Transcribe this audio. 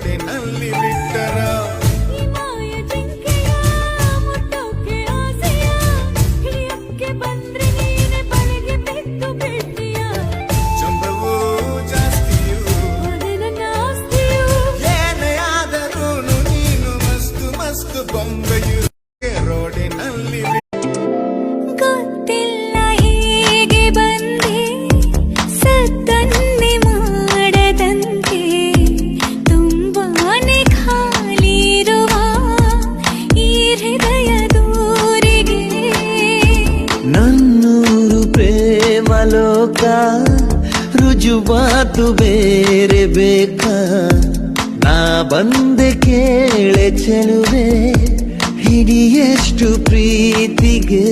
ರೋಡಿನಲ್ಲಿ ಬಿಟ್ಟರ ಚಂಬವು ಜಾಸ್ತಿಯು ಏನೇ ಆದರೂ ನೀನು ಮಸ್ತು ಮಸ್ತು ಬೊಂಬೆಯು ರೋಡಿನಲ್ಲಿ ಗೊತ್ತಿಲ್ಲ ಹೇಗೆ ಬಂದೆ ಸದ್ದನ್ನೇ ಮಾಡದಂತೆ ತುಂಬಾನೇ ಖಾಲಿ ಇರುವ ಈ ಹೃದಯ ದೂರಿಗೆ ನನ್ನೂರು ಪ್ರೇಮ ಲೋಕ ರುಜುವಾತು ಬೇರೆ ಬೇಕಾ ನಾ ಬಂದೆ ಕೇಳೆ ಚೆಲುವೆ ಹಿಡಿಯಷ್ಟು ಪ್ರೀತಿಗೆ